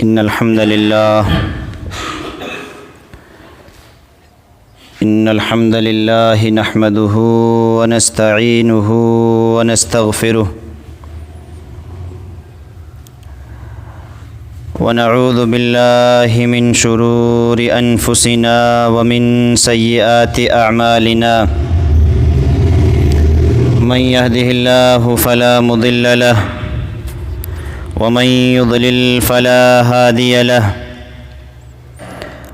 إن الحمد لله نحمده ونستعينه ونستغفره ونعوذ بالله من شرور أنفسنا ومن سيئات أعمالنا من يهده الله فلا مضل له ومن يضلل فلا هادي له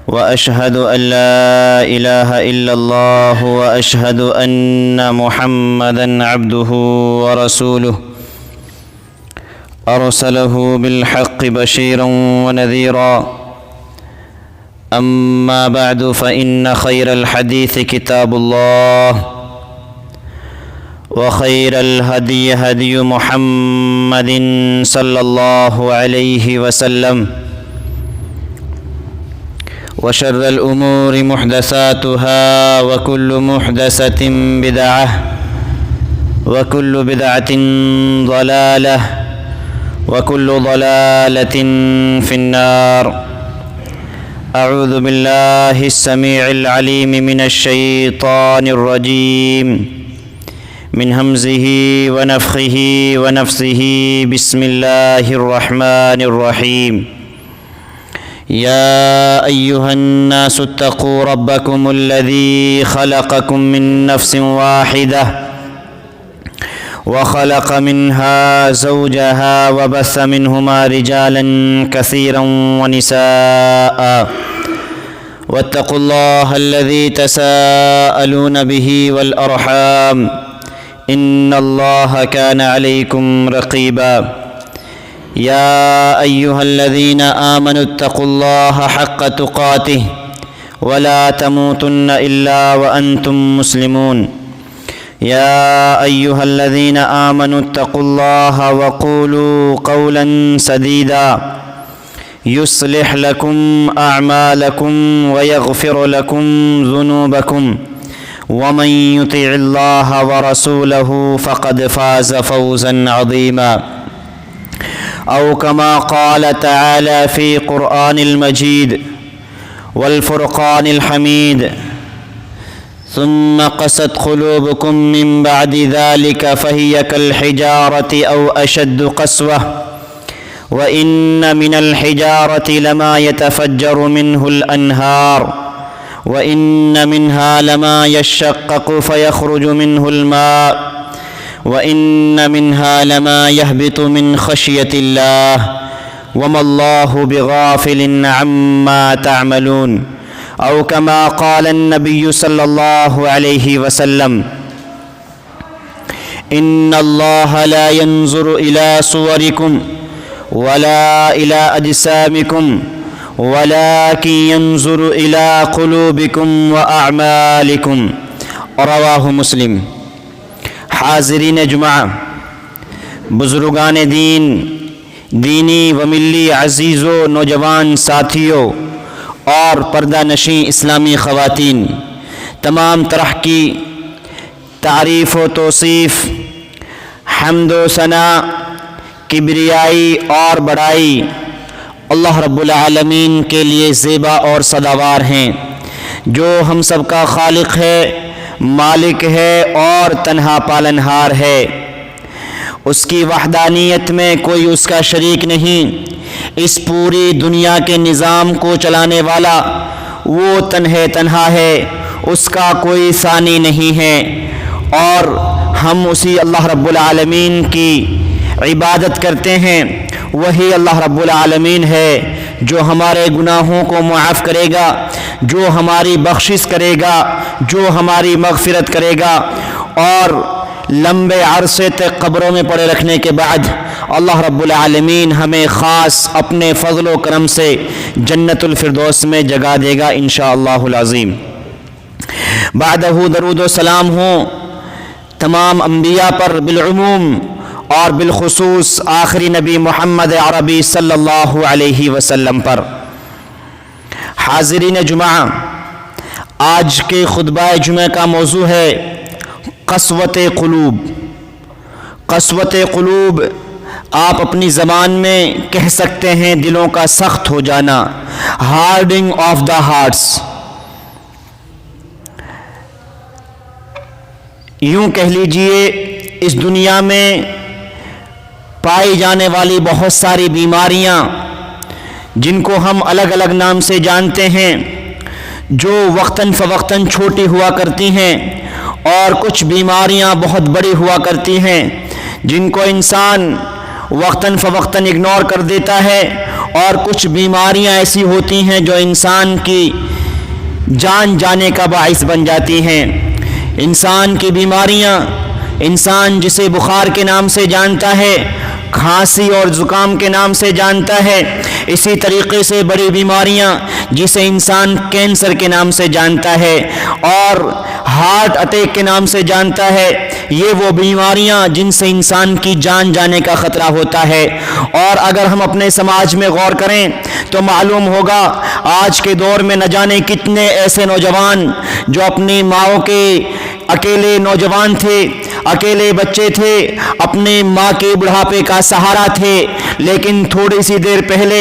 وأشهد أن لا إله إلا الله وأشهد أن محمدًا عبده ورسوله أرسله بالحق بشيرا ونذيرا أما بعد فإن خير الحديث كتاب الله وخير الهدي هدي محمد صلى الله عليه وسلم وشر الأمور محدثاتها وكل محدثة بدعة وكل بدعة ضلالة وكل ضلالة في النار. أعوذ بالله السميع العليم من الشيطان الرجيم من همزه ونفخه ونفثه. بسم الله الرحمن الرحيم. يا أيها الناس اتقوا ربكم الذي خلقكم من نفس واحدة وخلق منها زوجها وبث منهما رجالا كثيرا ونساء واتقوا الله الذي تساءلون به والأرحام إن الله كان عليكم رقيبا. يا أيها الذين آمنوا اتقوا الله حق تقاته ولا تموتن إلا وأنتم مسلمون. يا أيها الذين آمنوا اتقوا الله وقولوا قولا سديدا يصلح لكم أعمالكم ويغفر لكم ذنوبكم ومن يطع الله ورسوله فقد فاز فوزا عظيما. أو كما قال تعالى في قرآن المجيد والفرقان الحميد. ثم قست قلوبكم من بعد ذلك فهي كالحجارة أو أشد قسوة وإن من الحجارة لما يتفجر منه الأنهار وإن منها لما يشقق فيخرج منه الماء وإن منها لما يهبط من خشية الله وما الله بغافل عما تعملون. أو كما قال النبي صلى الله عليه وسلم إن الله لا ينظر إلى صوركم ولا إلى أجسامكم ولكن ينظر إلى قلوبكم وأعمالكم. رواہ مسلم. حاضرین جمعہ، بزرگان دین، دینی و ملی عزیزوں، نوجوان ساتھیوں اور پردہ نشیں اسلامی خواتین، تمام طرح کی تعریف و توصیف، حمد و ثنا، کبریائی اور بڑائی اللہ رب العالمین کے لیے زیبا اور سزاوار ہیں، جو ہم سب کا خالق ہے، مالک ہے اور تنہا پالنہار ہے۔ اس کی وحدانیت میں کوئی اس کا شریک نہیں۔ اس پوری دنیا کے نظام کو چلانے والا وہ تنہا ہے، اس کا کوئی ثانی نہیں ہے، اور ہم اسی اللہ رب العالمین کی عبادت کرتے ہیں۔ وہی اللہ رب العالمین ہے جو ہمارے گناہوں کو معاف کرے گا، جو ہماری بخشش کرے گا، جو ہماری مغفرت کرے گا، اور لمبے عرصے تک قبروں میں پڑے رکھنے کے بعد اللہ رب العالمین ہمیں خاص اپنے فضل و کرم سے جنت الفردوس میں جگہ دے گا انشاءاللہ العظیم۔ بعدہ درود و سلام ہوں تمام انبیاء پر بالعموم اور بالخصوص آخری نبی محمد عربی صلی اللہ علیہ وسلم پر۔ حاضرین جمعہ، آج کے خطبہ جمعہ کا موضوع ہے قسوت قلوب۔ قسوت قلوب آپ اپنی زبان میں کہہ سکتے ہیں دلوں کا سخت ہو جانا، ہارڈنگ آف دا ہارٹس۔ یوں کہہ لیجئے اس دنیا میں پائی جانے والی بہت ساری بیماریاں جن کو ہم الگ الگ نام سے جانتے ہیں، جو وقتاً فوقتاً چھوٹی ہوا کرتی ہیں، اور کچھ بیماریاں بہت بڑی ہوا کرتی ہیں جن کو انسان وقتاً فوقتاً اگنور کر دیتا ہے، اور کچھ بیماریاں ایسی ہوتی ہیں جو انسان کی جان جانے کا باعث بن جاتی ہیں۔ انسان کی بیماریاں، انسان جسے بخار کے نام سے جانتا ہے، کھانسی اور زکام کے نام سے جانتا ہے، اسی طریقے سے بڑی بیماریاں جسے انسان کینسر کے نام سے جانتا ہے اور ہارٹ اٹیک کے نام سے جانتا ہے، یہ وہ بیماریاں جن سے انسان کی جان جانے کا خطرہ ہوتا ہے۔ اور اگر ہم اپنے سماج میں غور کریں تو معلوم ہوگا آج کے دور میں نہ جانے کتنے ایسے نوجوان جو اپنی ماؤں کے اکیلے نوجوان تھے، اکیلے بچے تھے، اپنے ماں کے بڑھاپے کا سہارا تھے، لیکن تھوڑی سی دیر پہلے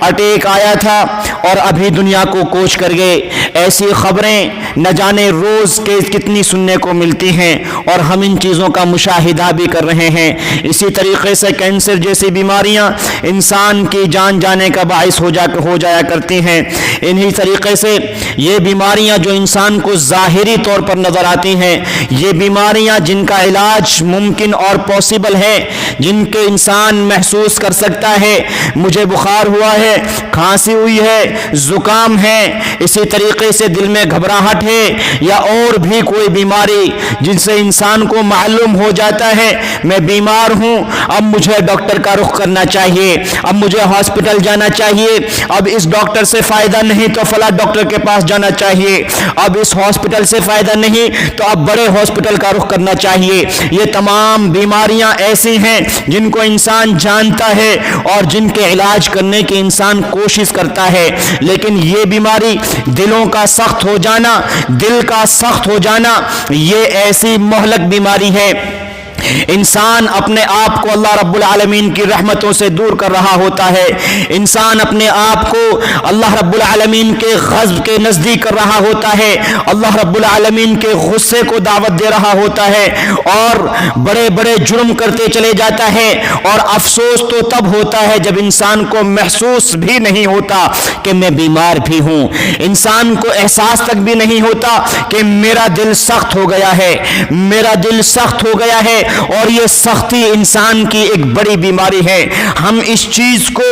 اٹیک آیا تھا اور ابھی دنیا کو کوچ کر گئے۔ ایسی خبریں نہ جانے روز کے کتنی سننے کو ملتی ہیں، اور ہم ان چیزوں کا مشاہدہ بھی کر رہے ہیں۔ اسی طریقے سے کینسر جیسی بیماریاں انسان کی جان جانے کا باعث ہو جایا کرتی ہیں۔ انہی طریقے سے یہ بیماریاں جو انسان کو ظاہری طور پر نظر آتی ہیں، یہ بیماریاں جن کا علاج ممکن اور پاسبل ہے، جن کے انسان محسوس کر سکتا ہے مجھے بخار ہوا ہے، کھانسی ہوئی ہے، زکام ہے، اسی طریقے سے دل میں گھبراہٹ ہے، یا اور بھی کوئی بیماری جن سے انسان کو معلوم ہو جاتا ہے میں بیمار ہوں، اب مجھے ڈاکٹر کا رخ کرنا چاہیے، اب مجھے ہاسپٹل جانا چاہیے، اب اس ڈاکٹر سے فائدہ نہیں تو فلاں ڈاکٹر کے پاس جانا چاہیے، اب اس ہاسپٹل سے فائدہ نہیں تو اب بڑے ہاسپٹل کا رخ کرنا چاہیے۔ یہ تمام بیماریاں ایسی ہیں جن کو انسان جانتا ہے اور جن کے علاج کرنے کی انسان کوشش کرتا ہے، لیکن یہ بیماری دلوں کا سخت ہو جانا، دل کا سخت ہو جانا، یہ ایسی مہلک بیماری ہے۔ انسان اپنے آپ کو اللہ رب العالمین کی رحمتوں سے دور کر رہا ہوتا ہے، انسان اپنے آپ کو اللہ رب العالمین کے غضب کے نزدیک کر رہا ہوتا ہے، اللہ رب العالمین کے غصے کو دعوت دے رہا ہوتا ہے، اور بڑے بڑے جرم کرتے چلے جاتا ہے۔ اور افسوس تو تب ہوتا ہے جب انسان کو محسوس بھی نہیں ہوتا کہ میں بیمار بھی ہوں، انسان کو احساس تک بھی نہیں ہوتا کہ میرا دل سخت ہو گیا ہے، میرا دل سخت ہو گیا ہے۔ اور یہ سختی انسان کی ایک بڑی بیماری ہے۔ ہم اس چیز کو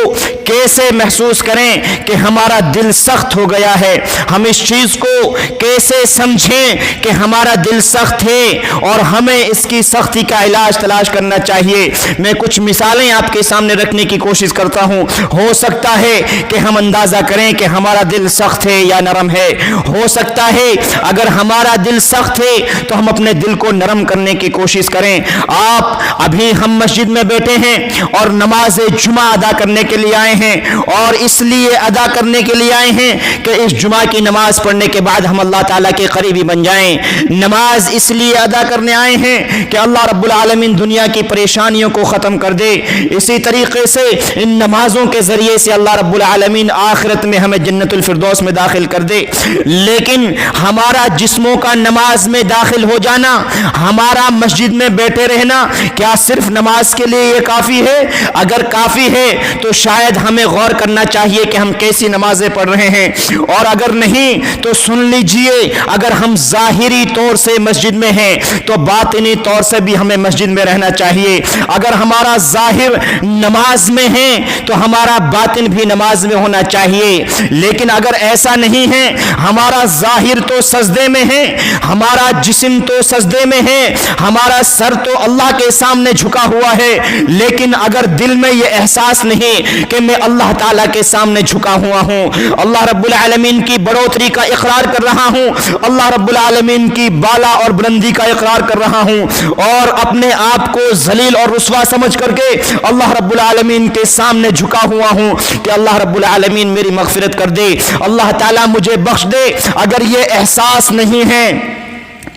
کیسے محسوس کریں کہ ہمارا دل سخت ہو گیا ہے، ہم اس چیز کو کیسے سمجھیں کہ ہمارا دل سخت ہے اور ہمیں اس کی سختی کا علاج تلاش کرنا چاہیے۔ میں کچھ مثالیں آپ کے سامنے رکھنے کی کوشش کرتا ہوں، ہو سکتا ہے کہ ہم اندازہ کریں کہ ہمارا دل سخت ہے یا نرم ہے۔ ہو سکتا ہے اگر ہمارا دل سخت ہے تو ہم اپنے دل کو نرم کرنے کی کوشش کریں۔ آپ ابھی ہم مسجد میں بیٹھے ہیں اور نماز جمعہ ادا کرنے کے لیے آئے ہیں، اور اس لیے ادا کرنے کے لیے آئے ہیں کہ اس جمعہ کی نماز پڑھنے کے بعد ہم اللہ تعالیٰ کے قریبی بن جائیں۔ نماز اس لیے ادا کرنے آئے ہیں کہ اللہ رب العالمین دنیا کی پریشانیوں کو ختم کر دے، اسی طریقے سے ان نمازوں کے ذریعے سے اللہ رب العالمین آخرت میں ہمیں جنت الفردوس میں داخل کر دے۔ لیکن ہمارا جسموں کا نماز میں داخل ہو جانا، ہمارا مسجد میں بیٹھے رہنا، کیا صرف نماز کے لیے یہ کافی ہے؟ اگر کافی ہے تو شاید ہمیں غور کرنا چاہیے کہ ہم کیسی نمازیں پڑھ رہے ہیں، اور اگر نہیں تو سن لیجئے، اگر ہم ظاہری طور سے مسجد میں ہیں تو باطنی طور سے بھی ہمیں مسجد میں رہنا چاہیے۔ اگر ہمارا ظاہر نماز میں ہے تو ہمارا باطن بھی نماز میں ہونا چاہیے۔ لیکن اگر ایسا نہیں ہے، ہمارا ظاہر تو سجدے میں ہے، ہمارا جسم تو سجدے میں ہے، ہمارا سر تو اللہ کے سامنے جھکا ہوا ہے، لیکن اگر دل میں یہ احساس نہیں کہ میں اللہ تعالیٰ کے سامنے جھکا ہوا ہوں، اللہ رب العالمین کی بڑوتری کا اقرار کر رہا ہوں، اللہ رب العالمین کی بالا اور بلندی کا اقرار کر رہا ہوں، اور اپنے آپ کو ذلیل اور رسوا سمجھ کر کے اللہ رب العالمین کے سامنے جھکا ہوا ہوں کہ اللہ رب العالمین میری مغفرت کر دے، اللہ تعالیٰ مجھے بخش دے، اگر یہ احساس نہیں ہے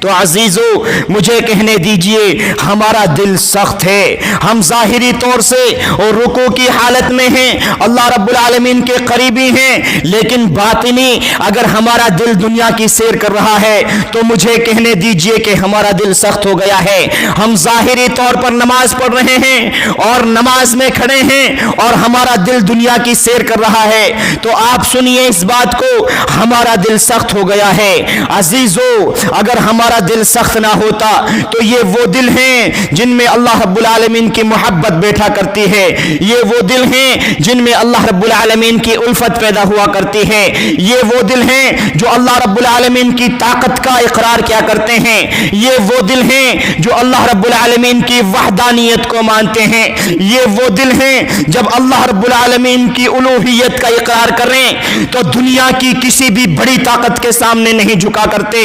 تو عزیزو مجھے کہنے دیجئے ہمارا دل سخت ہے، ہم ظاہری طور سے اور رکوع کی حالت میں ہیں، اللہ رب العالمین کے قریبی ہیں، لیکن باطنی اگر ہمارا دل دنیا کی سیر کر رہا ہے تو مجھے کہنے دیجئے کہ ہمارا دل سخت ہو گیا ہے۔ ہم ظاہری طور پر نماز پڑھ رہے ہیں اور نماز میں کھڑے ہیں اور ہمارا دل دنیا کی سیر کر رہا ہے، تو آپ سنیے اس بات کو، ہمارا دل سخت ہو گیا ہے۔ عزیزو اگر ہمارا دل سخت نہ ہوتا تو یہ وہ دل ہیں جن میں اللہ رب العالمین کی محبت بیٹھا کرتی ہے، یہ وہ دل ہیں جن میں اللہ رب العالمین کی الفت پیدا ہوا کرتی ہے، یہ وہ دل ہیں جو اللہ رب العالمین کی طاقت کا اقرار کیا کرتے ہیں، یہ وہ دل ہیں جو اللہ رب العالمین کی وحدانیت کو مانتے ہیں، یہ وہ دل ہیں جب اللہ رب العالمین کی الوہیت کا اقرار کریں تو دنیا کی کسی بھی بڑی طاقت کے سامنے نہیں جھکا کرتے،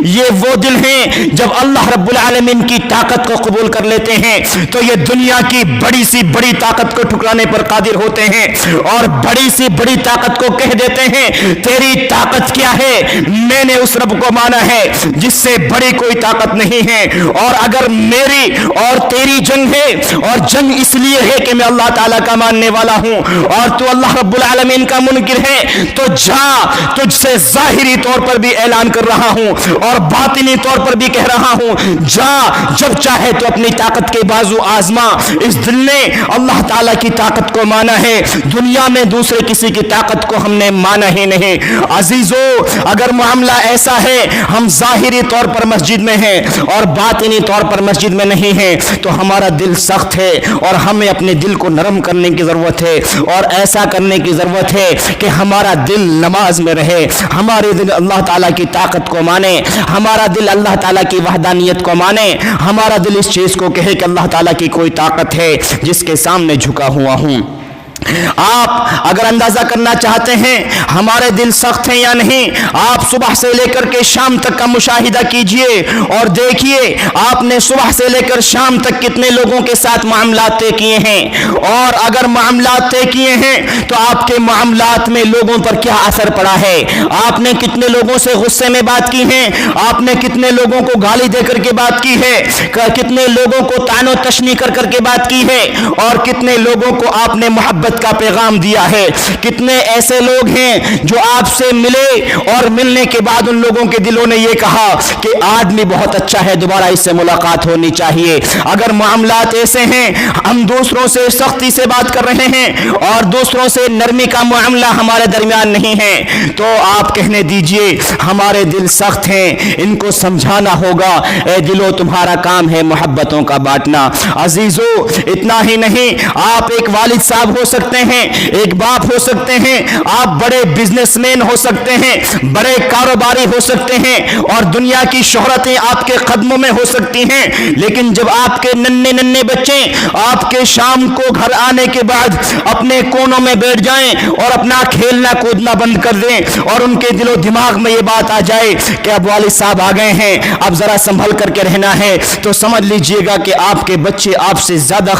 یہ وہ دل ہیں جب اللہ رب العالمین کی طاقت کو قبول کر لیتے ہیں تو یہ دنیا کی بڑی سی بڑی طاقت کو ٹھکرانے پر قادر ہوتے ہیں اور بڑی سی بڑی طاقت کو کہہ دیتے ہیں تیری طاقت کیا ہے، میں نے اس رب کو مانا ہے جس سے بڑی کوئی طاقت نہیں ہے، اور اگر میری اور تیری جنگ ہے اور جنگ اس لیے ہے کہ میں اللہ تعالیٰ کا ماننے والا ہوں اور تو اللہ رب العالمین کا منکر ہے، تو جا تجھ سے ظاہری طور پر بھی اعلان کر رہا ہوں اور باطنی طور پر بھی کہہ رہا ہوں، جا جب چاہے تو اپنی طاقت کے بازو آزما۔ اس دل نے اللہ تعالیٰ کی طاقت کو مانا ہے، دنیا میں دوسرے کسی کی طاقت کو ہم نے مانا ہی نہیں۔ عزیزو اگر معاملہ ایسا ہے ہم ظاہری طور پر مسجد میں ہیں اور باطنی طور پر مسجد میں نہیں ہیں تو ہمارا دل سخت ہے اور ہمیں اپنے دل کو نرم کرنے کی ضرورت ہے، اور ایسا کرنے کی ضرورت ہے کہ ہمارا دل نماز میں رہے، ہمارے دل اللہ تعالیٰ کی طاقت کو مانے، ہمارا دل اللہ تعالیٰ کی وحدانیت کو مانے، ہمارا دل اس چیز کو کہے کہ اللہ تعالیٰ کی کوئی طاقت ہے جس کے سامنے جھکا ہوا ہوں۔ آپ اگر اندازہ کرنا چاہتے ہیں ہمارے دل سخت ہیں یا نہیں، آپ صبح سے لے کر کے شام تک کا مشاہدہ کیجئے اور دیکھیے آپ نے صبح سے لے کر شام تک کتنے لوگوں کے ساتھ معاملات طے کیے ہیں، اور اگر معاملات طے کیے ہیں تو آپ کے معاملات میں لوگوں پر کیا اثر پڑا ہے، آپ نے کتنے لوگوں سے غصے میں بات کی ہے، آپ نے کتنے لوگوں کو گالی دے کر کے بات کی ہے، کتنے لوگوں کو طعن و تشنیع کر کر کے بات کی ہے، اور کتنے لوگوں کو آپ نے محبت کا پیغام دیا ہے، کتنے ایسے لوگ ہیں جو آپ سے ملے اور ملنے کے بعد ان لوگوں کے دلوں نے یہ کہا کہ آدمی بہت اچھا ہے، دوبارہ اس سے ملاقات ہونی چاہیے۔ اگر معاملات ایسے ہیں ہم دوسروں سے سختی سے بات کر رہے ہیں اور دوسروں سے نرمی کا معاملہ ہمارے درمیان نہیں ہے تو آپ کہنے دیجئے ہمارے دل سخت ہیں، ان کو سمجھانا ہوگا، اے دلو تمہارا کام ہے محبتوں کا بانٹنا۔ عزیزو اتنا ہی نہیں، آپ ایک والد صاحب ہو سکتے ہیں، ایک باپ ہو سکتے ہیں، آپ بڑے بزنس مین ہو سکتے ہیں، بڑے کاروباری ہو سکتے ہیں اور دنیا کی شہرتیں آپ کے قدموں میں ہو سکتی ہیں، لیکن جب آپ کے ننھے ننھے بچے آپ کے شام کو گھر آنے کے بعد اپنے کونوں میں بیٹھ جائیں اور اپنا کھیلنا کودنا بند کر دیں اور ان کے دل و دماغ میں یہ بات آ جائے کہ اب والد صاحب آ گئے ہیں، اب ذرا سنبھل کر کے رہنا ہے، تو سمجھ لیجئے گا کہ آپ کے بچے آپ سے زیادہ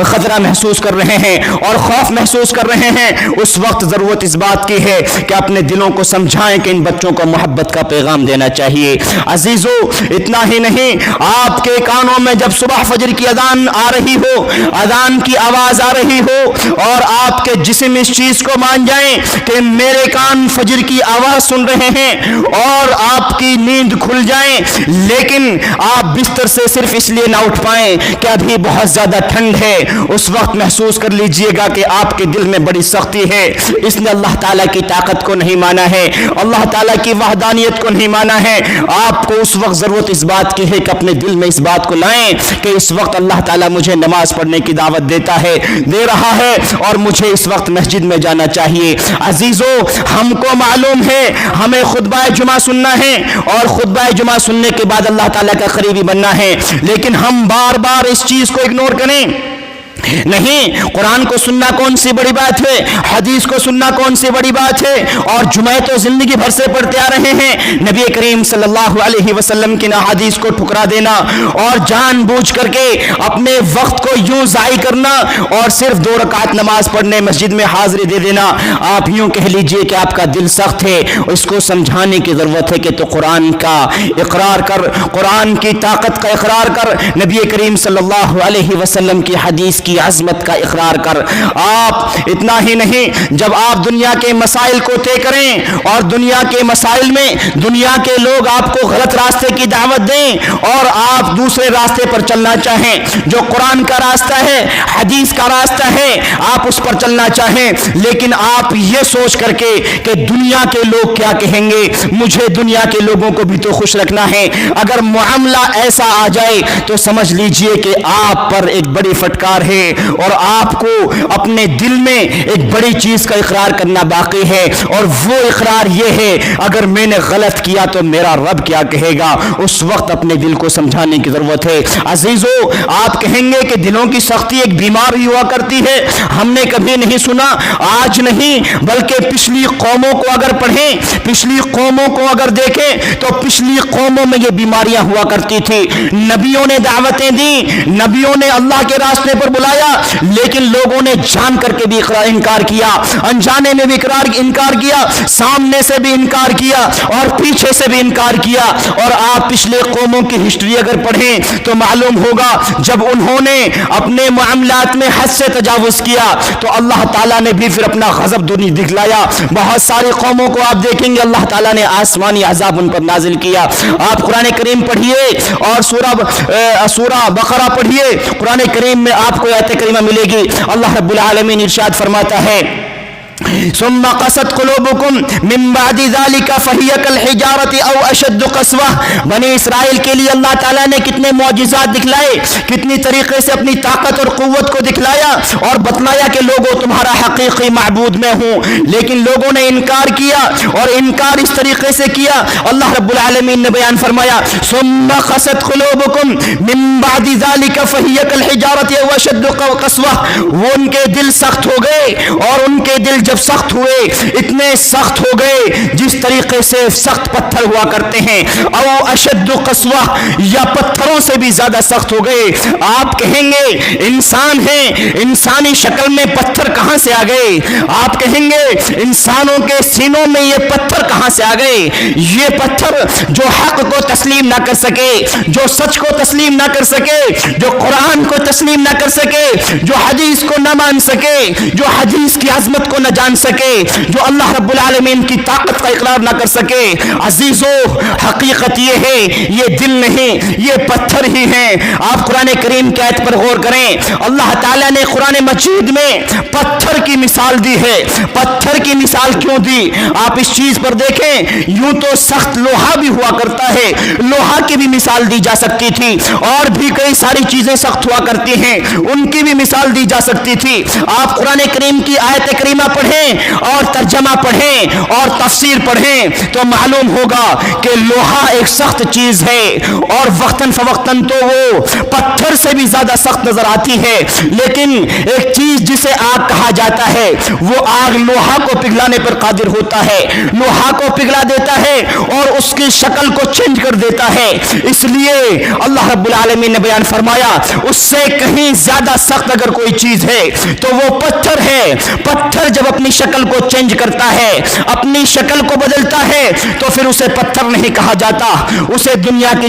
خطرہ محسوس کر رہے ہیں اور خوف محسوس کر رہے ہیں۔ اس وقت ضرورت اس بات کی ہے کہ اپنے دلوں کو سمجھائیں کہ ان بچوں کو محبت کا پیغام دینا چاہیے۔ عزیزو اتنا ہی نہیں، آپ کے کانوں میں جب صبح فجر کی اذان آ رہی ہو، اذان کی آواز آ رہی ہو اور آپ کے جسم اس چیز کو مان جائیں کہ میرے کان فجر کی آواز سن رہے ہیں اور آپ کی نیند کھل جائیں، لیکن آپ بستر سے صرف اس لیے نہ اٹھ پائیں کہ ابھی بہت زیادہ ٹھنڈ ہے، اس وقت محسوس کر لیجئے گا کہ آپ کے دل میں بڑی سختی ہے، اس نے اللہ تعالیٰ کی طاقت کو نہیں مانا ہے، اللہ تعالیٰ کی وحدانیت کو نہیں مانا ہے۔ آپ کو اس وقت ضرورت اس بات کی ہے کہ اپنے دل میں اس بات کو لائیں کہ اس وقت اللہ تعالیٰ مجھے نماز پڑھنے کی دعوت دے رہا ہے اور مجھے اس وقت مسجد میں جانا چاہیے۔ عزیزو ہم کو معلوم ہے ہمیں خطبہ جمعہ سننا ہے اور خطبہ جمعہ سننے کے بعد اللہ تعالیٰ کا قریبی بننا ہے، لیکن ہم بار بار اس چیز کو اگنور کریں نہیں, قرآن کو سننا کون سی بڑی بات ہے, حدیث کو سننا کون سی بڑی بات ہے, اور جمعہ تو زندگی بھر سے پڑھتے آ رہے ہیں. نبی کریم صلی اللہ علیہ وسلم کی احادیث کو ٹھکرا دینا اور جان بوجھ کر کے اپنے وقت کو یوں ضائع کرنا اور صرف 2 رکعت نماز پڑھنے مسجد میں حاضری دے دینا, آپ یوں کہہ لیجئے کہ آپ کا دل سخت ہے. اس کو سمجھانے کی ضرورت ہے کہ تو قرآن کا اقرار کر, قرآن کی طاقت کا اقرار کر, نبی کریم صلی اللہ علیہ وسلم کی حدیث کی عظمت کا اقرار کر. آپ اتنا ہی نہیں, جب آپ دنیا کے مسائل کو طے کریں اور دنیا کے مسائل میں دنیا کے لوگ آپ کو غلط راستے کی دعوت دیں اور آپ دوسرے راستے پر چلنا چاہیں, جو قرآن کا راستہ ہے, حدیث کا راستہ ہے, آپ اس پر چلنا چاہیں, لیکن آپ یہ سوچ کر کے کہ دنیا کے لوگ کیا کہیں گے, مجھے دنیا کے لوگوں کو بھی تو خوش رکھنا ہے, اگر معاملہ ایسا آ جائے تو سمجھ لیجئے کہ آپ پر ایک بڑی فٹکار ہے اور آپ کو اپنے دل میں ایک بڑی چیز کا اقرار کرنا باقی ہے, اور وہ اقرار یہ ہے اگر میں نے غلط کیا تو میرا رب کیا کہے گا. اس وقت اپنے دل کو سمجھانے کی ضرورت ہے. عزیزو, آپ کہیں گے کہ دلوں کی سختی ایک بیماری ہوا کرتی ہے, ہم نے کبھی نہیں سنا, آج نہیں بلکہ پچھلی قوموں کو اگر پڑھیں, پچھلی قوموں کو اگر دیکھیں تو پچھلی قوموں میں یہ بیماریاں ہوا کرتی تھی. نبیوں نے دعوتیں دی, نبیوں نے اللہ کے راستے پر بلایا, لیکن لوگوں نے جان کر کے بھی انکار کیا, انجانے میں بھی انکار کیا, سامنے سے بھی انکار کیا اور پیچھے سے بھی انکار کیا. اور آپ پچھلے قوموں کی ہسٹری اگر پڑھیں تو معلوم ہوگا جب انہوں نے اپنے معاملات میں حد سے تجاوز کیا تو اللہ تعالیٰ نے بھی پھر اپنا غضب دکھلایا. بہت ساری قوموں کو آپ دیکھیں گے اللہ تعالیٰ نے آسمانی عذاب ان پر نازل کیا. آپ قرآن کریم پڑھیے اور سورہ بقرہ پڑھیے, قرآن کریم میں آپ کو آیت کریمہ ملے گی. اللہ رب العالمین ارشاد فرماتا ہے, ثم قست قلوبكم من بعد ذلك فهي كالحجارة او اشد قسوة. بنی اسرائیل کے لیے اللہ تعالیٰ نے کتنے معجزات دکھلائے, کتنی طریقے سے اپنی طاقت اور قوت کو دکھلایا اور بتلایا کہ لوگوں تمہارا حقیقی معبود میں ہوں, لیکن لوگوں نے انکار کیا اور انکار اس طریقے سے کیا. اللہ رب العالمین نے بیان فرمایا, ثم قست قلوبكم من بعد ذلك فهي كالحجارة او اشد قسوة. وہ ان کے دل سخت ہو گئے اور ان کے دل جب سخت ہوئے اتنے سخت ہو گئے جس طریقے سے سخت پتھر ہوا کرتے ہیں, او اشد قسوہ, یا پتھروں سے بھی زیادہ سخت ہو گئے. آپ کہیں گے انسان ہیں, انسانی شکل میں پتھر کہاں سے آ گئے؟ آپ کہیں گے انسانوں کے سینوں میں یہ پتھر کہاں سے آ گئے؟ یہ پتھر جو حق کو تسلیم نہ کر سکے, جو سچ کو تسلیم نہ کر سکے, جو قرآن کو تسلیم نہ کر سکے, جو حدیث کو نہ مان سکے, جو حدیث کی عظمت کو نہ جان سکے, جو اللہ رب العالمین کی طاقت کا اقرار نہ کر سکے. عزیزو, حقیقت یہ ہے یہ دل نہیں, یہ پتھر ہی ہیں. آپ قرآن کریم کی آیت پر غور کریں, اللہ تعالیٰ نے قرآن مجید میں پتھر کی مثال دی ہے. پتھر کی مثال کیوں دی؟ آپ اس چیز پر دیکھیں, یوں تو سخت لوہا بھی ہوا کرتا ہے, لوہا کی بھی مثال دی جا سکتی تھی, اور بھی کئی ساری چیزیں سخت ہوا کرتی ہیں, ان کی بھی مثال دی جا سکتی تھی. آپ قرآن کریم کی آیت کریمہ پڑھیں اور ترجمہ پڑھیں اور تفسیر پڑھیں تو معلوم ہوگا کہ لوہا ایک سخت چیز ہے اور وقتاً فوقتاً تو وہ پتھر سے بھی زیادہ سخت نظر آتی ہے. لیکن ایک چیز جسے آگ کہا جاتا ہے وہ آگ لوہا کو پگھلانے پر قادر ہوتا ہے, لوہا کو پگھلا دیتا ہے اور اس کی شکل کو چینج کر دیتا ہے. اس لیے اللہ رب العالمین نے بیان فرمایا اس سے کہیں زیادہ سخت اگر کوئی چیز ہے تو وہ پتھر ہے. پتھر جب اپنی شکل کو چینج کرتا ہے, اپنی شکل کو بدلتا ہے تو پھر اسے پتھر نہیں کہا جاتا, اسے دنیا کی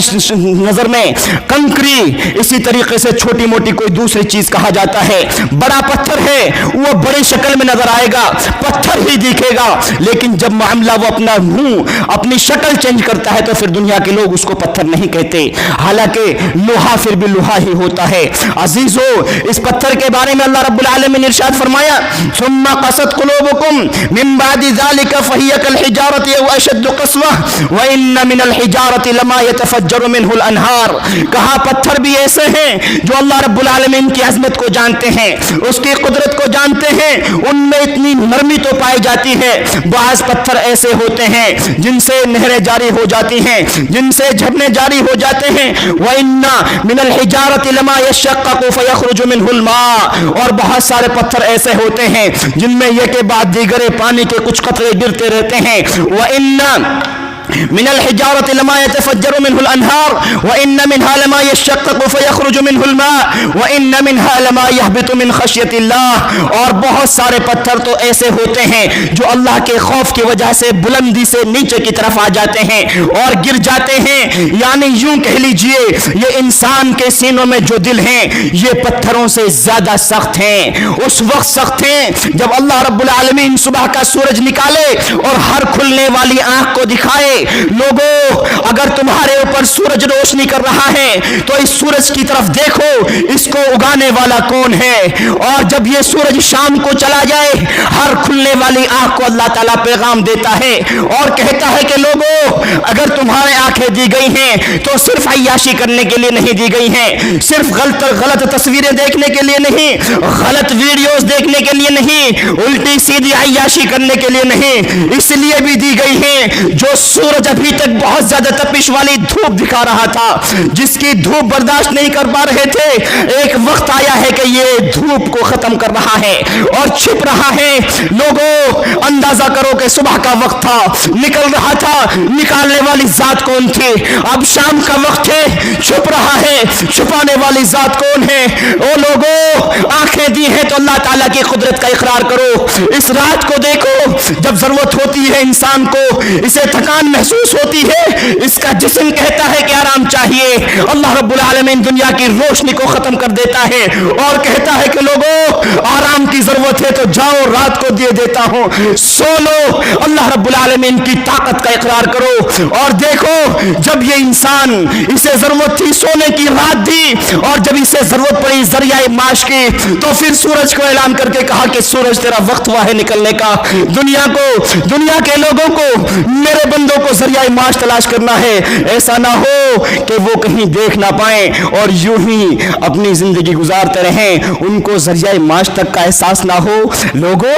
نظر میں کنکری, اسی طریقے سے چھوٹی موٹی کوئی دوسری چیز کہا جاتا ہے. بڑا پتھر ہے وہ بڑی شکل میں نظر آئے گا, پتھر ہی دکھے گا, لیکن جب معاملہ وہ اپنا منہ اپنی شکل چینج کرتا ہے تو پھر دنیا کے لوگ اس کو پتھر نہیں کہتے, حالانکہ لوہا پھر بھی لوہا ہی ہوتا ہے. عزیزو, اس پتھر کے بارے میں اللہ رب العالمین نے ارشاد فرمایا, ثم قست قلوبكم من بعد ذلك فهي كالحجارة أو أشد قسوة وإن من الحجارة لما يتفجر منه الأنهار. کہا پتھر بھی ایسے ہیں جو اللہ رب العالمین کی عظمت کو جانتے ہیں, اس کی قدرت کو جانتے ہیں, ان میں اتنی نرمی تو پائی جاتی ہے. بعض پتھر ایسے ہوتے ہیں جن سے نہریں جاری ہو جاتی ہیں, جن سے جھرنے جاری ہو جاتے ہیں. وَإِنَّ مِنَ الْحِجَارَةِ لَمَا يَشَّقَّقُ فَيَخْرُجُ مِنْهُ الْمَاءُ, اور بہت سارے پتھر ایسے ہوتے ہیں جن میں یہ کے بعد دیگرے پانی کے کچھ قطرے گرتے رہتے ہیں. وَإِنَّ من الحجارة لما يتفجر منه الأنهار وإن منها لما يشقق فيخرج منه الماء وإن منها لما يهبط من خشية الله. اور بہت سارے پتھر تو ایسے ہوتے ہیں جو اللہ کے خوف کی وجہ سے بلندی سے نیچے کی طرف آ جاتے ہیں اور گر جاتے ہیں. یعنی یوں کہہ لیجئے یہ انسان کے سینوں میں جو دل ہیں یہ پتھروں سے زیادہ سخت ہیں. اس وقت سخت ہیں جب اللہ رب العالمین صبح کا سورج نکالے اور ہر کھلنے والی آنکھ کو دکھائے, لوگوں اگر تمہارے اوپر سورج روشنی کر رہا ہے تو اس سورج کی طرف دیکھو, اس کو اگانے والا کون ہے. اور جب یہ سورج شام کو چلا جائے ہر کھلنے والی آنکھ کو اللہ تعالیٰ پیغام دیتا ہے اور کہتا ہے کہ لوگوں اگر تمہارے آنکھیں دی گئی ہیں تو صرف عیاشی کرنے کے لیے نہیں دی گئی ہیں, صرف غلط تصویریں دیکھنے کے لیے نہیں, غلط ویڈیوز دیکھنے کے لیے نہیں, الٹی سیدھی عیاشی کرنے کے لیے نہیں, اس لیے بھی دی گئی ہیں جو سورج ابھی تک بہت زیادہ تپش والی دھوپ دکھا رہا تھا, جس کی دھوپ برداشت نہیں کر پا رہے تھے, ایک وقت آیا ہے کہ یہ دھوپ کو ختم کر رہا ہے اور چھپ رہا ہے. لوگوں اندازہ کرو کہ صبح کا وقت تھا, نکل رہا تھا, نکالنے والی ذات کون تھی. اب شام کا وقت ہے, چھپ رہا ہے, چھپانے والی ذات کون ہے. او لوگوں آنکھیں دی ہیں تو اللہ تعالیٰ کی قدرت کا اقرار کرو. اس رات کو دیکھو جب ضرورت ہوتی ہے انسان کو, اسے تھکان محسوس ہوتی ہے, اس کا جسم کہتا ہے کہ آرام چاہیے, اللہ رب العالمین دنیا کی روشنی کو ختم کر دیتا ہے اور کہتا ہے کہ لوگوں آرام کی ضرورت ہے تو جاؤ رات کو دے دیتا ہوں, سو لو. اللہ رب العالمین کی طاقت کا اقرار کرو اور دیکھو جب یہ انسان اسے ضرورت تھی سونے کی رات دی اور جب اسے ضرورت پڑی ذریعہ معاش کی تو پھر سورج کو اعلان کر کے کہا کہ سورج تیرا وقت ہوا ہے نکلنے کا. دنیا کے لوگوں کو میرے بندوں کو ذریعہ معاش تلاش کرنا ہے, ایسا نہ ہو کہ وہ کہیں دیکھ نہ پائیں اور یوں ہی اپنی زندگی گزارتے رہیں, ان کو ذریعہ معاش تک کا احساس نہ ہو. لوگوں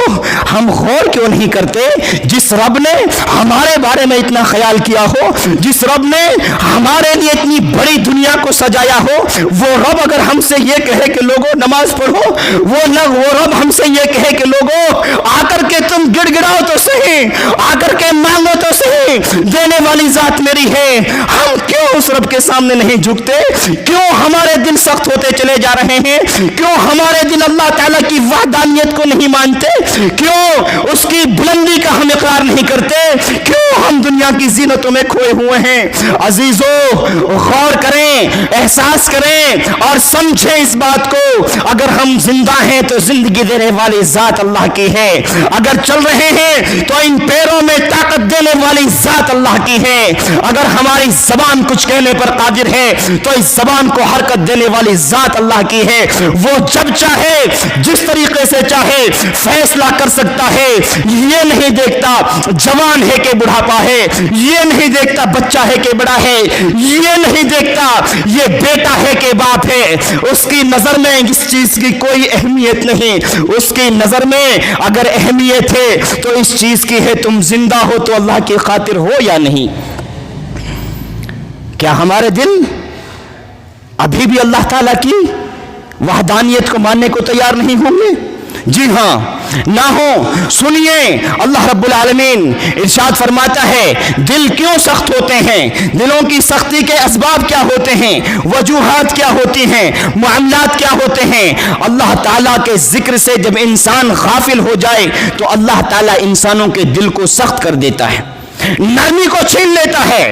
ہم غور کیوں نہیں کرتے جس رب نے ہمارے بارے میں اتنا خیال کیا ہو, جس رب نے ہمارے لیے اتنی بڑی دنیا کو سجایا ہو, وہ رب اگر ہم سے یہ کہے کہ لوگوں نماز پڑھو, وہ رب ہم سے یہ کہے کہ لوگوں آ کر کے تم گڑ گڑاؤ تو صحیح, آ کر کے مانگو تو صحیح, دینے والی ذات میری ہے. ہم کیوں اس رب کے سامنے نہیں جھکتے؟ کیوں ہمارے دل سخت ہوتے چلے جا رہے ہیں؟ کیوں ہمارے دل اللہ تعالیٰ کی وحدانیت کو نہیں مانتے؟ کیوں اس کی بلندی کا ہم اقرار نہیں کرتے؟ کیوں ہم دنیا کی زینتوں میں کھوئے ہوئے ہیں؟ عزیزو غور کریں, احساس کریں اور سمجھیں اس بات کو. اگر ہم زندہ ہیں تو زندگی دینے والی ذات اللہ کی ہے, اگر چل رہے ہیں تو ان پیروں میں طاقت دینے والی ذات اللہ کی ہے, اگر ہماری زبان کچھ کہنے پر قادر ہے تو اس زبان کو حرکت دینے والی ذات اللہ کی ہے. وہ جب چاہے جس طریقے سے چاہے فیصلہ کر سکتا ہے. یہ نہیں دیکھتا جوان ہے کہ بڑھاپا ہے, یہ نہیں دیکھتا بچہ ہے کہ بڑا ہے, یہ نہیں دیکھتا یہ بیٹا ہے کہ باپ ہے. اس کی نظر میں اس چیز کی کوئی اہمیت نہیں. اس کی نظر میں اگر اہمیت ہے تو اس چیز کی ہے تم زندہ ہو تو اللہ کی خاطر ہو یا نہیں. کیا ہمارے دل ابھی بھی اللہ تعالیٰ کی وحدانیت کو ماننے کو تیار نہیں ہوں گے؟ جی ہاں, نہ ہو. سنیے اللہ رب العالمین ارشاد فرماتا ہے دل کیوں سخت ہوتے ہیں, دلوں کی سختی کے اسباب کیا ہوتے ہیں, وجوہات کیا ہوتی ہیں, معاملات کیا ہوتے ہیں. اللہ تعالیٰ کے ذکر سے جب انسان غافل ہو جائے تو اللہ تعالیٰ انسانوں کے دل کو سخت کر دیتا ہے. نرمی کو چھین لیتا ہے،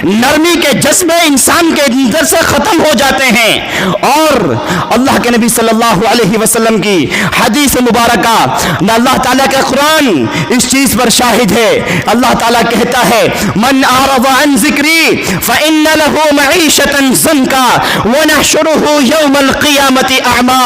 نرمی کے جذبے انسان کے اندر سے ختم ہو جاتے ہیں۔ اور اللہ کے نبی صلی اللہ علیہ وسلم کی حدیث مبارکہ نہ اللہ تعالیٰ کے قرآن اس چیز پر شاہد ہے۔ اللہ تعالیٰ کہتا ہے من اعرض عن ذکری فإن له معیشة ضنکا ونحشره یوم القیامة اعمی۔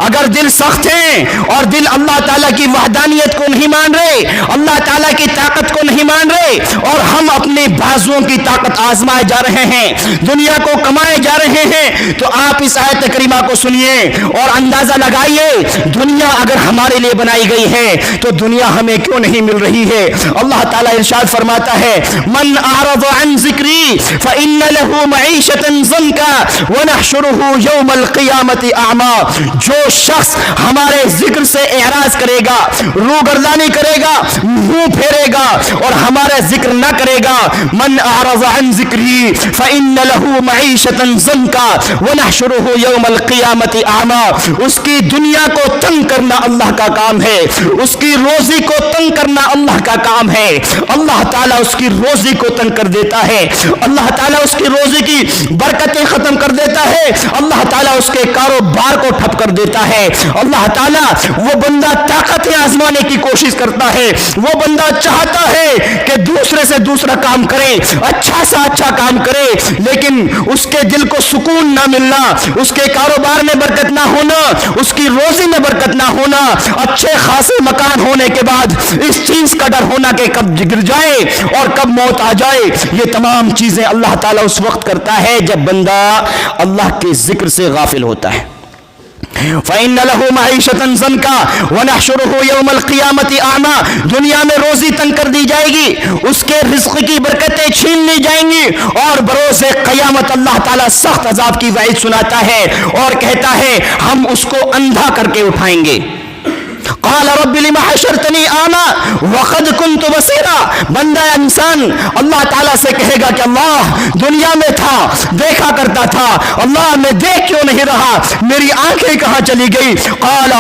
اگر دل سخت ہیں اور دل اللہ تعالیٰ کی وحدانیت کو نہیں مان رہے، اللہ تعالیٰ کی طاقت کو نہیں مان رہے، اور ہم اپنے بازوؤں کی طاقت آزمائے جا رہے ہیں، دنیا کو کمائے جا رہے ہیں، تو آپ اس آیت کریمہ کو سنیے اور اندازہ لگائیے دنیا اگر ہمارے لیے بنائی گئی ہے تو دنیا ہمیں کیوں نہیں مل رہی ہے۔ اللہ تعالیٰ ارشاد فرماتا ہے من اعرض عن ذکری فإن له معیشة ضنکا ونحشره یوم القیامة اعمی۔ جو شخص ہمارے ذکر سے اعراض کرے گا، روگردانی کرے گا، منہ پھیرے گا اور ہمارا ذکر نہ کرے گا، من اعرض عن ذکری فإن له معیشة ضنکا ونحشره یوم القیامة اعمی۔ اس کی دنیا کو تنگ کرنا اللہ کا کام ہے، اس کی روزی کو تنگ کرنا اللہ کا کام ہے۔ اللہ تعالیٰ اس کی روزی کو تنگ کر دیتا ہے، اللہ تعالیٰ اس کی روزی کی برکتیں ختم کر دیتا ہے، اللہ تعالیٰ اس کے کاروبار کو ٹھپ کر دیتا ہے۔ اللہ تعالیٰ وہ بندہ طاقتیں آزمانے کی کوشش کرتا ہے، وہ بندہ چاہتا ہے کہ دوسرے سے دوسرا کام کرے، اچھا سا اچھا کام کرے، لیکن اس کے دل کو سکون نہ ملنا، اس کے کاروبار میں برکت نہ ہونا، اس کی روزی میں برکت نہ ہونا، اچھے خاصے مکان ہونے کے بعد اس چیز کا ڈر ہونا کہ کب گر جائے اور کب موت آ جائے۔ یہ تمام چیزیں اللہ تعالیٰ اس وقت کرتا ہے جب بندہ اللہ کے ذکر سے غافل ہوتا ہے۔ فإن له معیشة ضنکا ونحشره یوم القیامة اعمی۔ دنیا میں روزی تنگ کر دی جائے گی، اس کے رزق کی برکتیں چھین لی جائیں گی، اور بروز قیامت اللہ تعالیٰ سخت عذاب کی وعید سناتا ہے اور کہتا ہے ہم اس کو اندھا کر کے اٹھائیں گے۔ قال رب لما حشرتنی اعمی وقد كنت بصیرا۔ بندہ انسان اللہ تعالیٰ سے کہے گا کہ اللہ دنیا میں تھا، دیکھا کرتا تھا، اللہ میں دیکھ کیوں نہیں رہا، میری آنکھیں کہاں چلی گئی؟ قال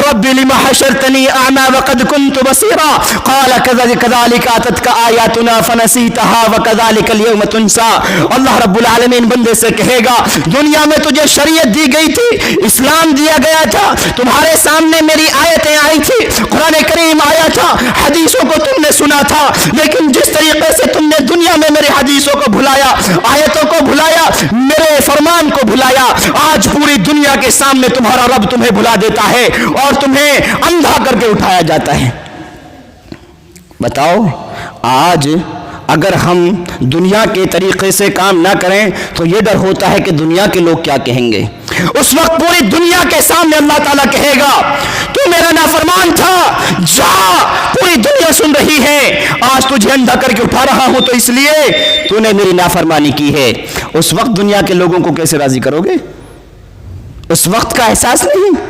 رب لما حشرتنی اعمی وقد كنت بصیرا قال كذلك اتتك آیاتنا فنسیتها وكذلك اليوم تنسى۔ اللہ رب العالمین بندے سے کہے گا دنیا میں تجھے شریعت دی گئی تھی، اسلام دیا گیا تھا، تمہارے سامنے میری آیتیں آئی تھی، قرآن کریم آیا تھا، حدیثوں کو تم نے سنا تھا، لیکن جس طریقے سے تم نے دنیا میں میرے حدیثوں کو بھلایا، آیتوں کو بھلایا، میرے فرمان کو بھلایا، آج پوری دنیا کے سامنے تمہارا رب تمہیں بھلا دیتا ہے اور تمہیں اندھا کر کے اٹھایا جاتا ہے۔ بتاؤ آج اگر ہم دنیا کے طریقے سے کام نہ کریں تو یہ ڈر ہوتا ہے کہ دنیا کے لوگ کیا کہیں گے۔ اس وقت پوری دنیا کے سامنے اللہ تعالیٰ کہے گا تو میرا نافرمان تھا، جا، پوری دنیا سن رہی ہے، آج تجھے اندھا کر کے اٹھا رہا ہوں تو اس لیے تو نے میری نافرمانی کی ہے۔ اس وقت دنیا کے لوگوں کو کیسے راضی کرو گے؟ اس وقت کا احساس نہیں۔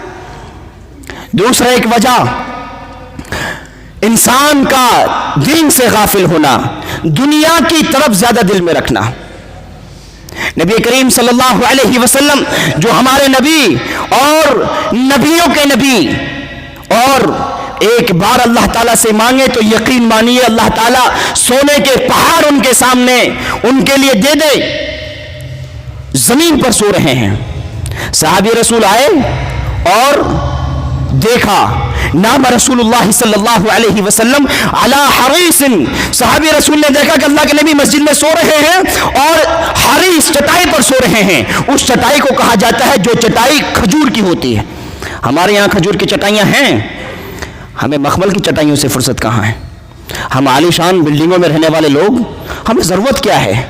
دوسرا ایک وجہ انسان کا دین سے غافل ہونا، دنیا کی طرف زیادہ دل میں رکھنا۔ نبی کریم صلی اللہ علیہ وسلم جو ہمارے نبی اور نبیوں کے نبی، اور ایک بار اللہ تعالیٰ سے مانگے تو یقین مانیے اللہ تعالیٰ سونے کے پہاڑ ان کے سامنے ان کے لیے دے دے، زمین پر سو رہے ہیں۔ صحابی رسول آئے اور دیکھا نام رسول اللہ صلی اللہ علیہ وسلم علی حریص، صحابی رسول نے دیکھا کہ اللہ کے نبی مسجد میں سو رہے ہیں اور حریص چٹائی پر سو رہے ہیں۔ اس چٹائی کو کہا جاتا ہے جو چٹائی کھجور کی ہوتی ہے۔ ہمارے یہاں کھجور کی چٹائیاں ہیں، ہمیں مخمل کی چٹائیوں سے فرصت کہاں ہے؟ ہم عالی شان بلڈنگوں میں رہنے والے لوگ، ہمیں ضرورت کیا ہے؟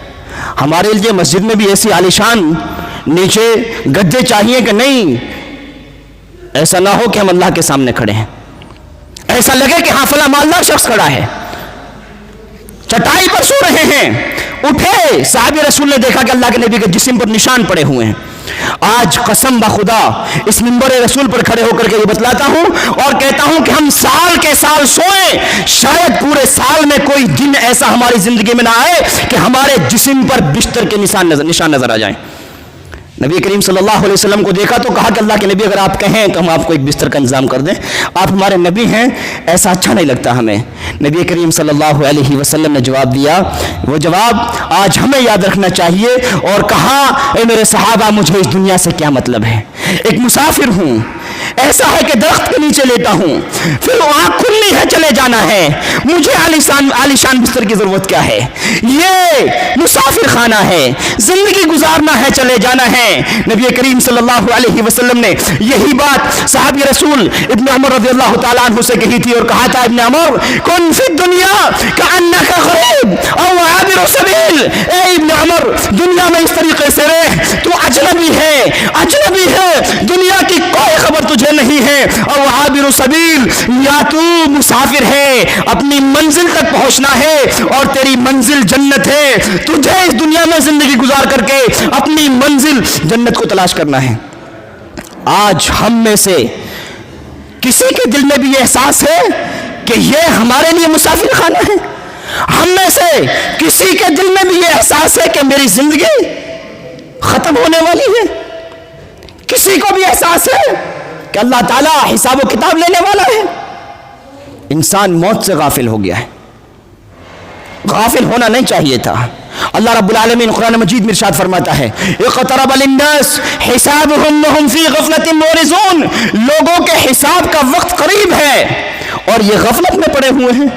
ہمارے لیے مسجد میں بھی ایسی عالی شان نیچے گدے چاہیے کہ نہیں، ایسا نہ ہو کہ ہم اللہ کے سامنے کھڑے ہیں، ایسا لگے کہ ہاں فلاں مالدار شخص کھڑا ہے۔ چٹائی پر سو رہے ہیں، اٹھے، صحابی رسول نے دیکھا کہ اللہ کے نبی کے جسم پر نشان پڑے ہوئے ہیں۔ آج قسم بخدا اس منبر رسول پر کھڑے ہو کر کے یہ بتلاتا ہوں اور کہتا ہوں کہ ہم سال کے سال سوئیں، شاید پورے سال میں کوئی دن ایسا ہماری زندگی میں نہ آئے کہ ہمارے جسم پر بستر کے نشان نظر آ جائیں۔ نبی کریم صلی اللہ علیہ وسلم کو دیکھا تو کہا کہ اللہ کے نبی اگر آپ کہیں تو ہم آپ کو ایک بستر کا انتظام کر دیں، آپ ہمارے نبی ہیں، ایسا اچھا نہیں لگتا ہمیں۔ نبی کریم صلی اللہ علیہ وسلم نے جواب دیا، وہ جواب آج ہمیں یاد رکھنا چاہیے، اور کہا اے میرے صحابہ مجھے اس دنیا سے کیا مطلب ہے، ایک مسافر ہوں، ایسا ہے کہ درخت کے نیچے لیٹا ہوں، پھر آنکھ کھلنی ہے چلے جانا ہے، مجھے عالیشان بستر کی ضرورت کیا ہے، یہ مسافر خانہ ہے، زندگی گزارنا ہے چلے جانا ہے۔ نبی کریم صلی اللہ علیہ وسلم نے یہی بات صحابی رسول ابن عمر رضی اللہ تعالیٰ عنہ سے کہی تھی اور کہا تھا، ابن عمر کن فی الدنیا کأنک غریب او عابر سبیل، اے ابن عمر دنیا میں اس طریقے سے رہ، تو اجنبی ہے، دنیا کی کوئی خبر تجھے نہیں ہے، او عابر سبیل، یا تو مسافر ہے، اپنی منزل تک پہنچنا ہے اور تیری منزل جنت ہے، تجھے اس دنیا میں زندگی گزار کر کے اپنی منزل جنت کو تلاش کرنا ہے۔ آج ہم میں سے کسی کے دل میں بھی یہ احساس ہے کہ یہ ہمارے لیے مسافر خانہ ہے؟ ہم میں سے کسی کے دل میں بھی یہ احساس ہے کہ میری زندگی ختم ہونے والی ہے؟ کسی کو بھی احساس ہے کہ اللہ تعالیٰ حساب و کتاب لینے والا ہے؟ انسان موت سے غافل ہو گیا ہے، غافل ہونا نہیں چاہیے تھا۔ اللہ رب العالمین قرآن مجید میں ارشاد فرماتا ہے، اقترب للناس حسابهم وهم فی غفلۃ معرضون، لوگوں کے حساب کا وقت قریب ہے اور یہ غفلت میں پڑے ہوئے ہیں۔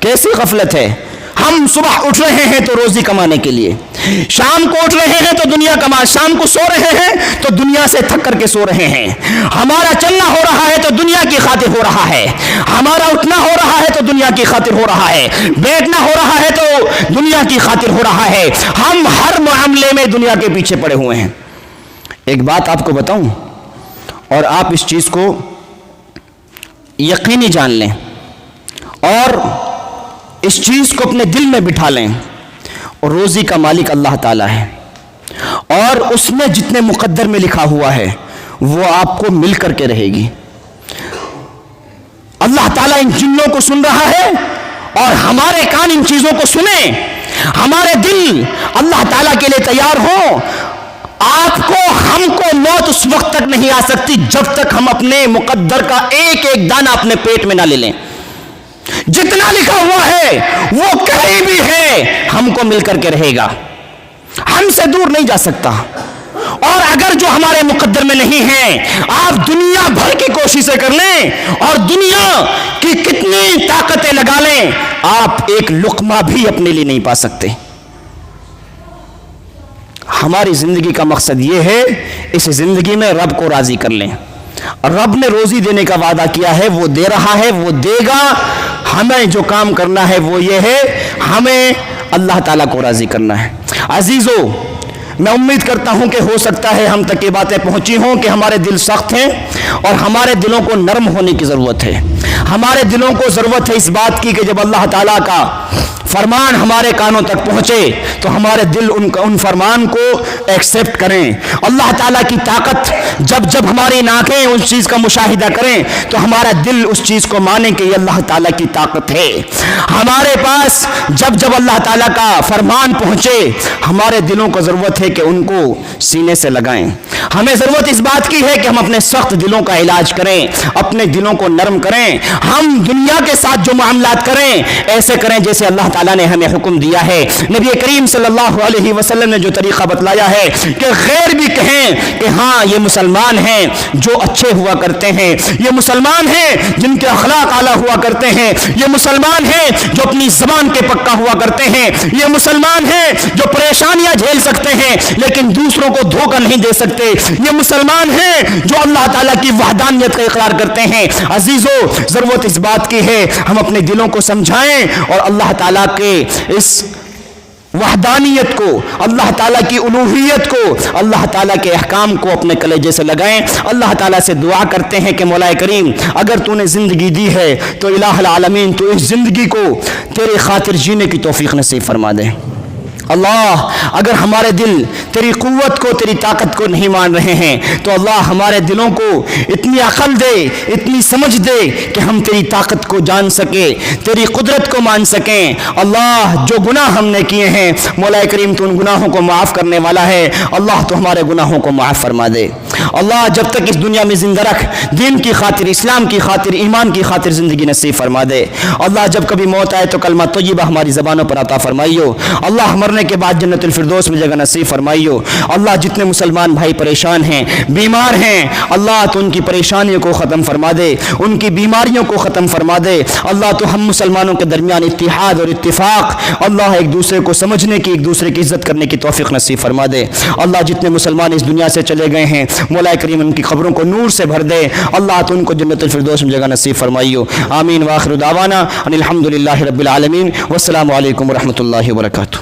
کیسی غفلت ہے؟ ہم صبح اٹھ رہے ہیں تو روزی کمانے کے لیے، شام کو اٹھ رہے ہیں تو دنیا کما، شام کو سو رہے ہیں تو دنیا سے تھک کر کے سو رہے ہیں، ہمارا چلنا ہو رہا ہے تو دنیا کی خاطر ہو رہا ہے، ہمارا اٹھنا ہو رہا ہے تو دنیا کی خاطر ہو رہا ہے، بیٹھنا ہو رہا ہے تو دنیا کی خاطر ہو رہا ہے، ہم ہر معاملے میں دنیا کے پیچھے پڑے ہوئے ہیں۔ ایک بات آپ کو بتاؤں اور آپ اس چیز کو یقینی جان لیں اور اس چیز کو اپنے دل میں بٹھا لیں، اور روزی کا مالک اللہ تعالیٰ ہے، اور اس میں جتنے مقدر میں لکھا ہوا ہے وہ آپ کو مل کر کے رہے گی۔ اللہ تعالیٰ ان جنوں کو سن رہا ہے اور ہمارے کان ان چیزوں کو سنیں، ہمارے دل اللہ تعالیٰ کے لیے تیار ہوں۔ آپ کو ہم کو موت اس وقت تک نہیں آ سکتی جب تک ہم اپنے مقدر کا ایک ایک دانہ اپنے پیٹ میں نہ لے لیں۔ جتنا لکھا ہوا ہے وہ کہیں بھی ہے، ہم کو مل کر کے رہے گا، ہم سے دور نہیں جا سکتا۔ اور اگر جو ہمارے مقدر میں نہیں ہے، آپ دنیا بھر کی کوششیں کر لیں اور دنیا کی کتنی طاقتیں لگا لیں، آپ ایک لقمہ بھی اپنے لیے نہیں پا سکتے۔ ہماری زندگی کا مقصد یہ ہے اس زندگی میں رب کو راضی کر لیں۔ رب نے روزی دینے کا وعدہ کیا ہے، وہ دے رہا ہے، وہ دے گا۔ ہمیں جو کام کرنا ہے وہ یہ ہے، ہمیں اللہ تعالیٰ کو راضی کرنا ہے۔ عزیزو، میں امید کرتا ہوں کہ ہو سکتا ہے ہم تک یہ باتیں پہنچی ہوں کہ ہمارے دل سخت ہیں اور ہمارے دلوں کو نرم ہونے کی ضرورت ہے۔ ہمارے دلوں کو ضرورت ہے اس بات کی کہ جب اللہ تعالیٰ کا فرمان ہمارے کانوں تک پہنچے تو ہمارے دل ان فرمان کو ایکسیپٹ کریں۔ اللہ تعالیٰ کی طاقت جب ہماری ناکیں اس چیز کا مشاہدہ کریں تو ہمارا دل اس چیز کو مانے کہ یہ اللہ تعالیٰ کی طاقت ہے۔ ہمارے پاس جب اللہ تعالیٰ کا فرمان پہنچے، ہمارے دلوں کو ضرورت ہے کہ ان کو سینے سے لگائیں۔ ہمیں ضرورت اس بات کی ہے کہ ہم اپنے سخت دلوں کا علاج کریں، اپنے دلوں کو نرم کریں۔ ہم دنیا کے ساتھ جو معاملات کریں ایسے کریں جیسے اللہ تعالیٰ نے ہمیں حکم دیا ہے۔ نبی کریم صلی اللہ علیہ وسلم نے جو طریقہ بتلایا ہے کہ غیر بھی کہیں کہ ہاں یہ مسلمان ہیں جو اچھے ہوا کرتے ہیں، یہ مسلمان ہیں جن کے اخلاق اعلیٰ ہوا کرتے ہیں، یہ مسلمان ہیں جو اپنی زبان کے پکا ہوا کرتے ہیں، یہ مسلمان ہیں جو پریشانیاں جھیل سکتے ہیں لیکن دوسروں کو دھوکہ نہیں دے سکتے، یہ مسلمان ہیں جو اللہ تعالیٰ کی وحدانیت کا اقرار کرتے ہیں۔ عزیزو، ضرورت اس بات کی ہے ہم اپنے دلوں کو سمجھائیں اور اللہ تعالیٰ کے اس وحدانیت کو، اللہ تعالیٰ کی الوہیت کو، اللہ تعالیٰ کے احکام کو اپنے کلیجے سے لگائیں۔ اللہ تعالیٰ سے دعا کرتے ہیں کہ مولا کریم اگر تو نے زندگی دی ہے تو الہ العالمین تو اس زندگی کو تیرے خاطر جینے کی توفیق نصیب فرما دے۔ اللہ اگر ہمارے دل تیری قوت کو تیری طاقت کو نہیں مان رہے ہیں تو اللہ ہمارے دلوں کو اتنی عقل دے اتنی سمجھ دے کہ ہم تیری طاقت کو جان سکیں تیری قدرت کو مان سکیں اللہ جو گناہ ہم نے کیے ہیں مولا کریم تو ان گناہوں کو معاف کرنے والا ہے اللہ تو ہمارے گناہوں کو معاف فرما دے اللہ جب تک اس دنیا میں زندہ رکھ دین کی خاطر اسلام کی خاطر ایمان کی خاطر زندگی نصیب فرما دے اللہ جب کبھی موت آئے تو کلمہ طیبہ ہماری زبانوں پر عطا فرمائیو اللہ مرنے کے بعد جنت الفردوس میں جگہ نصیب فرمائیو اللہ جتنے مسلمان بھائی پریشان ہیں بیمار ہیں اللہ تو ان کی پریشانیوں کو ختم فرما دے ان کی بیماریوں کو ختم فرما دے اللہ تو ہم مسلمانوں کے درمیان اتحاد اور اتفاق اللہ ایک دوسرے کو سمجھنے کی ایک دوسرے کی عزت کرنے کی توفیق نصیب فرما دے اللہ جتنے مسلمان اس دنیا سے چلے گئے ہیں مولا کریم ان کی قبروں کو نور سے بھر دے اللہ تو ان کو جنت الفردوس میں جگہ نصیب فرمائیو آمین واخر دعوانا ان الحمد للہ رب العالمین والسلام علیکم ورحمۃ اللہ وبرکاتہ.